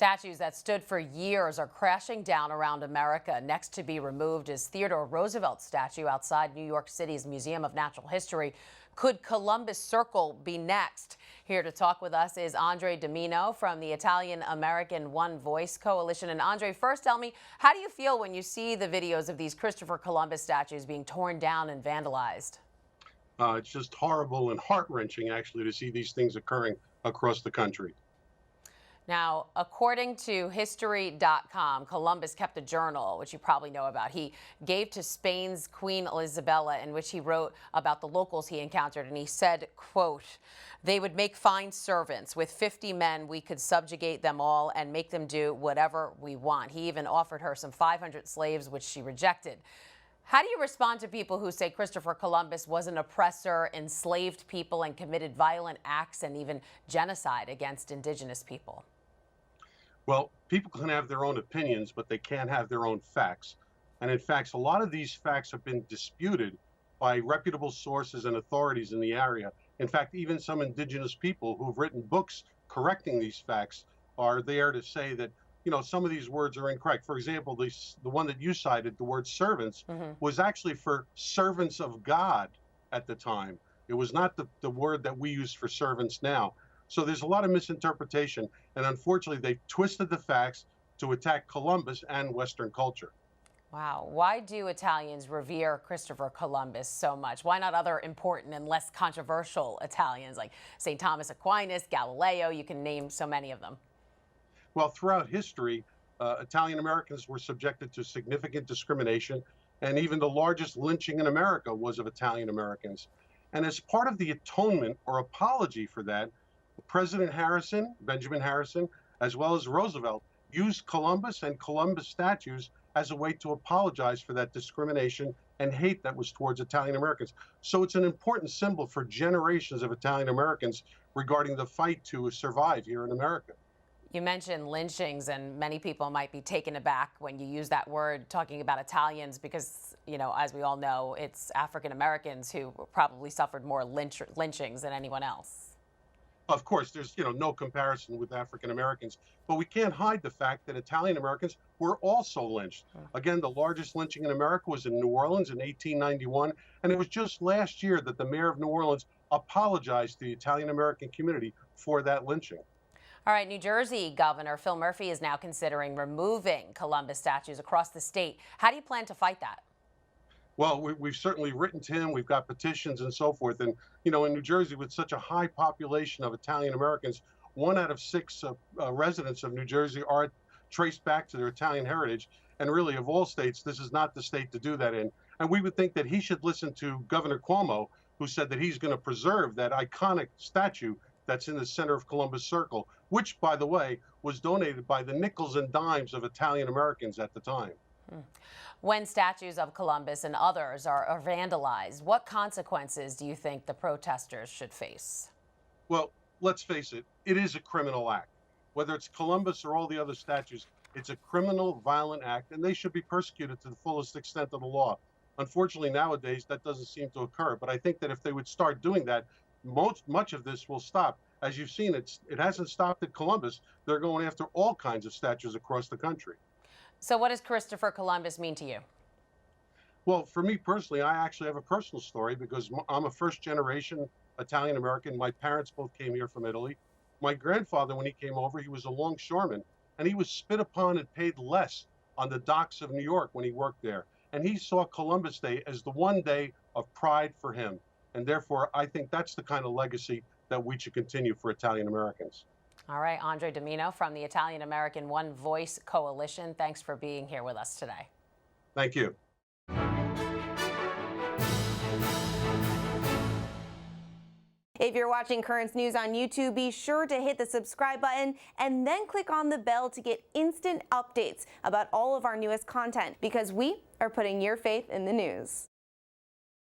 Statues that stood for years are crashing down around America. Next to be removed is Theodore Roosevelt's statue outside New York City's Museum of Natural History. Could Columbus Circle be next? Here to talk with us is Andre DiMino from the Italian-American One Voice Coalition. And Andre, first tell me, how do you feel when you see the videos of these Christopher Columbus statues being torn down and vandalized? It's just horrible and heart-wrenching, actually, to see these things occurring across the country. Now, according to History.com, Columbus kept a journal, which you probably know about. He gave to Spain's Queen Isabella, in which he wrote about the locals he encountered. And he said, quote, "They would make fine servants. With 50 men, we could subjugate them all and make them do whatever we want." He even offered her some 500 slaves, which she rejected. How do you respond to people who say Christopher Columbus was an oppressor, enslaved people, and committed violent acts and even genocide against indigenous people? Well, people can have their own opinions, but they can't have their own facts. And in fact, a lot of these facts have been disputed by reputable sources and authorities in the area. In fact, even some indigenous people who've written books correcting these facts are there to say that, some of these words are incorrect. For example, the one that you cited, the word servants, was actually for servants of God at the time. It was not the word that we use for servants now. So there's a lot of misinterpretation, and unfortunately, they've twisted the facts to attack Columbus and Western culture. Wow. Why do Italians revere Christopher Columbus so much? Why not other important and less controversial Italians like St. Thomas Aquinas, Galileo? You can name so many of them. Well, throughout history, Italian Americans were subjected to significant discrimination, and even the largest lynching in America was of Italian Americans. And as part of the atonement or apology for that, President Harrison, Benjamin Harrison, as well as Roosevelt, used Columbus and Columbus statues as a way to apologize for that discrimination and hate that was towards Italian Americans. So it's an important symbol for generations of Italian Americans regarding the fight to survive here in America. You mentioned lynchings, and many people might be taken aback when you use that word talking about Italians because, as we all know, it's African Americans who probably suffered more lynchings than anyone else. Of course, there's no comparison with African Americans, but we can't hide the fact that Italian Americans were also lynched. Again, the largest lynching in America was in New Orleans in 1891, and it was just last year that the mayor of New Orleans apologized to the Italian American community for that lynching. All right, New Jersey Governor Phil Murphy is now considering removing Columbus statues across the state. How do you plan to fight that? Well, we've certainly written to him. We've got petitions and so forth. And, in New Jersey, with such a high population of Italian Americans, 1 out of 6 residents of New Jersey are traced back to their Italian heritage. And really, of all states, this is not the state to do that in. And we would think that he should listen to Governor Cuomo, who said that he's going to preserve that iconic statue that's in the center of Columbus Circle, which, by the way, was donated by the nickels and dimes of Italian Americans at the time. When statues of Columbus and others are vandalized, what consequences do you think the protesters should face? Well, let's face it, it is a criminal act. Whether it's Columbus or all the other statues, it's a criminal, violent act, and they should be persecuted to the fullest extent of the law. Unfortunately, nowadays, that doesn't seem to occur, but I think that if they would start doing that, much of this will stop. As you've seen, it hasn't stopped at Columbus. They're going after all kinds of statues across the country. So what does Christopher Columbus mean to you? Well, for me personally, I actually have a personal story because I'm a first-generation Italian American. My parents both came here from Italy. My grandfather, when he came over, he was a longshoreman, and he was spit upon and paid less on the docks of New York when he worked there. And he saw Columbus Day as the one day of pride for him. And therefore, I think that's the kind of legacy that we should continue for Italian Americans. All right, Andre DiMino from the Italian-American One Voice Coalition. Thanks for being here with us today. Thank you. If you're watching Currents News on YouTube, be sure to hit the subscribe button and then click on the bell to get instant updates about all of our newest content, because we are putting your faith in the news.